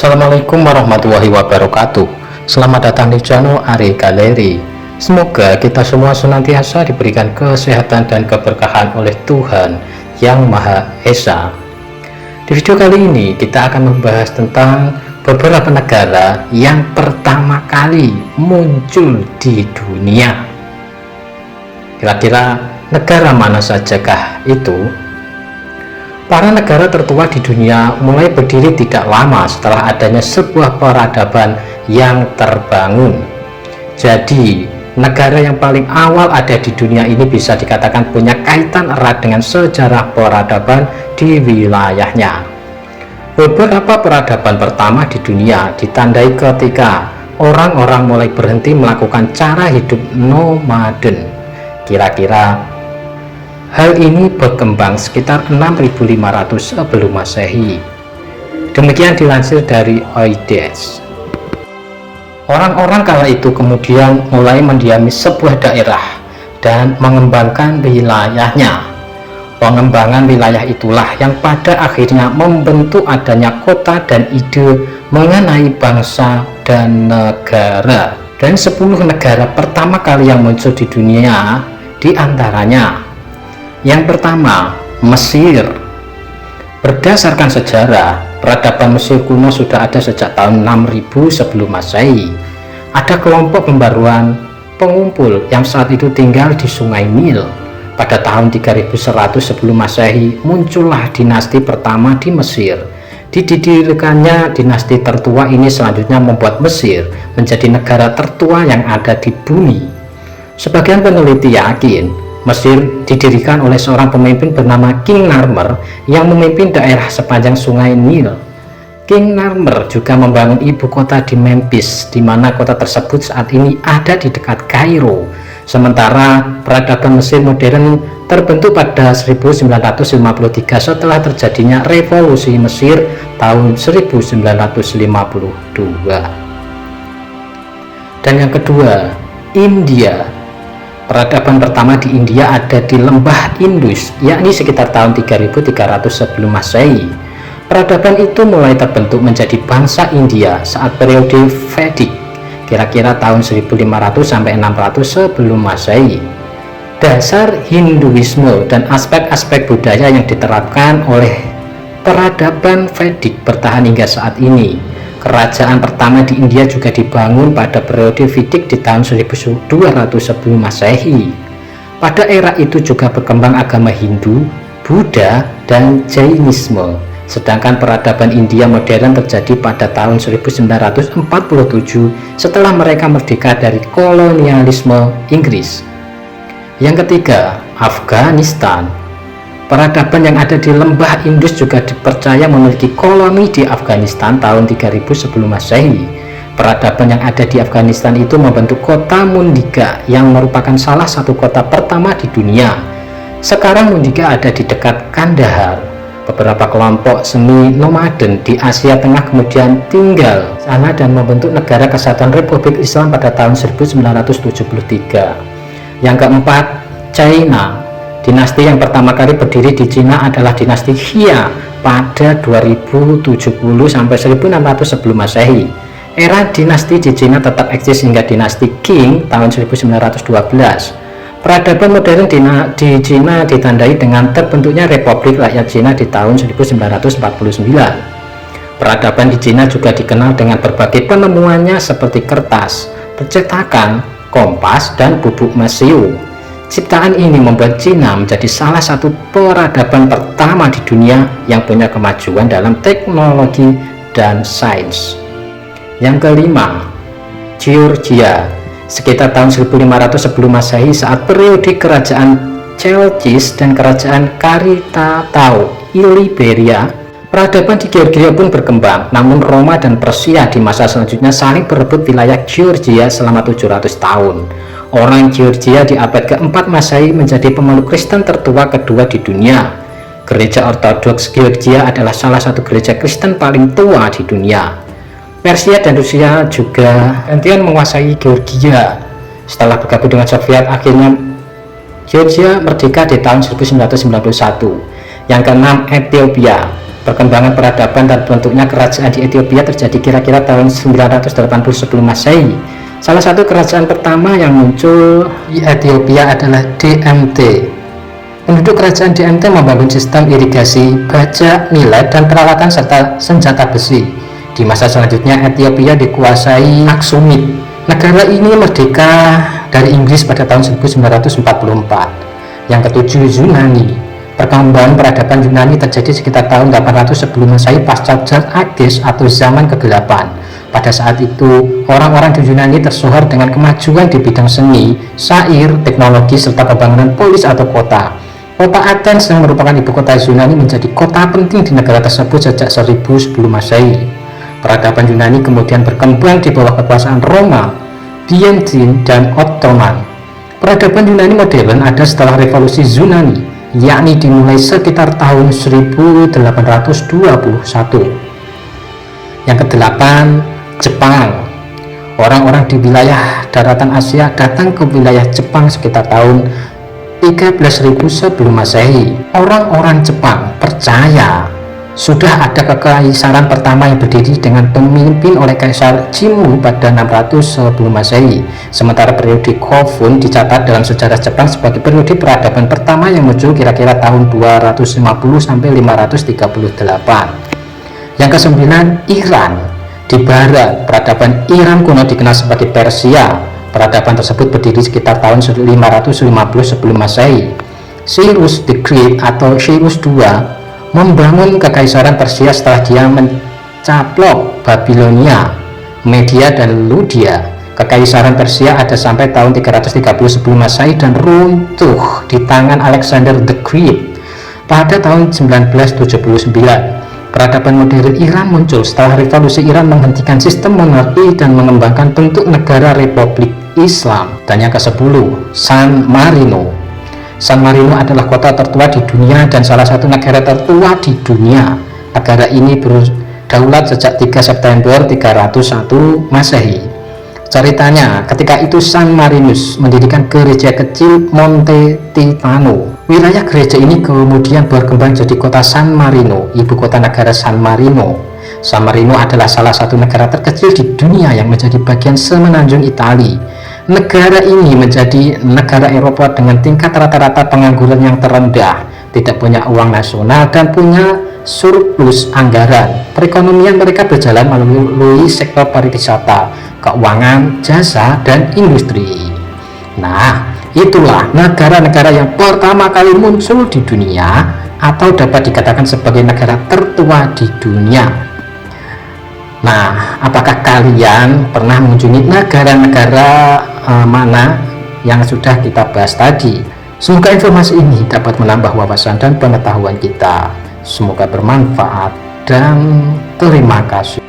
Assalamualaikum warahmatullahi wabarakatuh. Selamat datang di channel Ari Galeri. Semoga kita semua senantiasa diberikan kesehatan dan keberkahan oleh Tuhan Yang Maha Esa. Di video kali ini kita akan membahas tentang beberapa negara yang pertama kali muncul di dunia. Kira-kira negara mana sajakah itu? Para negara tertua di dunia mulai berdiri tidak lama setelah adanya sebuah peradaban yang terbangun. Jadi, negara yang paling awal ada di dunia ini bisa dikatakan punya kaitan erat dengan sejarah peradaban di wilayahnya. Beberapa peradaban pertama di dunia ditandai ketika orang-orang mulai berhenti melakukan cara hidup nomaden. Kira-kira hal ini berkembang sekitar 6500 sebelum Masehi. Demikian dilansir dari Oides. Orang-orang kala itu kemudian mulai mendiami sebuah daerah dan mengembangkan wilayahnya. Pengembangan wilayah itulah yang pada akhirnya membentuk adanya kota dan ide mengenai bangsa dan negara. Dan 10 negara pertama kali yang muncul di dunia diantaranya: yang pertama, Mesir. Berdasarkan sejarah, peradaban Mesir kuno sudah ada sejak tahun 6000 sebelum Masehi. Ada kelompok pembaruan pengumpul yang saat itu tinggal di Sungai Nil. Pada tahun 3100 sebelum Masehi, muncullah dinasti pertama di Mesir. Didirikannya dinasti tertua ini selanjutnya membuat Mesir menjadi negara tertua yang ada di bumi. Sebagian peneliti yakin Mesir didirikan oleh seorang pemimpin bernama King Narmer yang memimpin daerah sepanjang Sungai Nil. King Narmer juga membangun ibu kota di Memphis, di mana kota tersebut saat ini ada di dekat Kairo. Sementara peradaban Mesir modern terbentuk pada 1953 setelah terjadinya revolusi Mesir tahun 1952. Dan yang kedua, India. Peradaban pertama di India ada di lembah Indus, yakni sekitar tahun 3300 sebelum Masehi. Peradaban itu mulai terbentuk menjadi bangsa India saat periode Vedic, kira-kira tahun 1500 sampai 600 sebelum Masehi. Dasar Hinduisme dan aspek-aspek budaya yang diterapkan oleh peradaban Vedic bertahan hingga saat ini. Kerajaan pertama di India juga dibangun pada periode Vedic di tahun 1200 sebelum Masehi. Pada era itu juga berkembang agama Hindu, Buddha, dan Jainisme. Sedangkan peradaban India modern terjadi pada tahun 1947 setelah mereka merdeka dari kolonialisme Inggris. Yang ketiga, Afghanistan. Peradaban yang ada di lembah Indus juga dipercaya memiliki koloni di Afghanistan tahun 3000 sebelum Masehi. Peradaban yang ada di Afghanistan itu membentuk kota Mundiga yang merupakan salah satu kota pertama di dunia. Sekarang Mundiga ada di dekat Kandahar. Beberapa kelompok semi nomaden di Asia Tengah kemudian tinggal sana dan membentuk Negara Kesatuan Republik Islam pada tahun 1973. Yang keempat, China. Dinasti yang pertama kali berdiri di Cina adalah dinasti Xia pada 2070 sampai 1600 sebelum Masehi. Era dinasti di Cina tetap eksis hingga dinasti Qing tahun 1912. Peradaban modern di Cina ditandai dengan terbentuknya Republik Rakyat Cina di tahun 1949. Peradaban di Cina juga dikenal dengan berbagai penemuannya seperti kertas, percetakan, kompas, dan bubuk mesiu. Ciptaan ini membuat Cina menjadi salah satu peradaban pertama di dunia yang punya kemajuan dalam teknologi dan sains. Yang kelima, Georgia. Sekitar tahun 1500 sebelum Masehi saat periode kerajaan Chelcis dan kerajaan Karitatau Liberia, peradaban di Georgia pun berkembang. Namun Roma dan Persia di masa selanjutnya saling berebut wilayah Georgia selama 700 tahun. Orang Georgia di abad keempat Masehi menjadi pemeluk Kristen tertua kedua di dunia. Gereja Ortodoks Georgia adalah salah satu gereja Kristen paling tua di dunia. Persia dan Rusia juga gantian menguasai Georgia. Setelah bergabung dengan Soviet, akhirnya Georgia merdeka di tahun 1991. Yang keenam, Ethiopia. Perkembangan peradaban dan bentuknya kerajaan di Ethiopia terjadi kira-kira tahun 980 sebelum Masehi. Salah satu kerajaan pertama yang muncul di Ethiopia adalah DMT. Penduduk kerajaan DMT membangun sistem irigasi, bajak, millet, dan peralatan serta senjata besi. Di masa selanjutnya Ethiopia dikuasai Aksumit. Negara ini merdeka dari Inggris pada tahun 1944. Yang ketujuh, Yunani. Perkembangan peradaban Yunani terjadi sekitar tahun 800 sebelum Masehi pasca Zat Agis atau zaman kegelapan. Pada saat itu, orang-orang di Yunani tersohor dengan kemajuan di bidang seni, syair, teknologi, serta pembangunan polis atau kota. Kota Athens yang merupakan ibu kota Yunani menjadi kota penting di negara tersebut sejak 1000 sebelum Masehi. Peradaban Yunani kemudian berkembang di bawah kekuasaan Roma, Byzantine, dan Ottoman. Peradaban Yunani modern ada setelah revolusi Yunani, yakni dimulai sekitar tahun 1821. Yang kedelapan, Jepang. Orang-orang di wilayah daratan Asia datang ke wilayah Jepang sekitar tahun 13.000 sebelum Masehi. Orang-orang Jepang percaya sudah ada kekaisaran pertama yang berdiri dengan pemimpin oleh Kaisar Jimmu pada 600 sebelum Masehi. Sementara periode Kofun dicatat dalam sejarah Jepang sebagai periode peradaban pertama yang muncul kira-kira tahun 250 sampai 538. Yang kesembilan, Iran. Di barat, peradaban Iran kuno dikenal sebagai Persia. Peradaban tersebut berdiri sekitar tahun 550 sebelum Masehi. Cyrus the Great atau Cyrus II membangun kekaisaran Persia setelah dia mencaplok Babilonia, Media, dan Ludia. Kekaisaran Persia ada sampai tahun 330 sebelum Masehi dan runtuh di tangan Alexander the Great pada tahun 1979. Peradaban modern Iran muncul setelah revolusi Iran menghentikan sistem monarki dan mengembangkan bentuk negara republik Islam. Dan yang ke-10, San Marino. San Marino adalah kota tertua di dunia dan salah satu negara tertua di dunia. Negara ini berdaulat sejak 3 September 301 Masehi. Ceritanya, ketika itu San Marinus mendirikan gereja kecil Monte Titano. Wilayah gereja ini kemudian berkembang jadi kota San Marino, ibu kota negara San Marino. San Marino adalah salah satu negara terkecil di dunia yang menjadi bagian semenanjung Italia. Negara ini menjadi negara Eropa dengan tingkat rata-rata pengangguran yang terendah, tidak punya uang nasional, dan punya surplus anggaran. Perekonomian mereka berjalan melalui sektor pariwisata, keuangan, jasa, dan industri. Nah, itulah negara-negara yang pertama kali muncul di dunia atau dapat dikatakan sebagai negara tertua di dunia. Nah, apakah kalian pernah mengunjungi negara-negara mana yang sudah kita bahas tadi? Semoga informasi ini dapat menambah wawasan dan pengetahuan kita. Semoga bermanfaat dan terima kasih.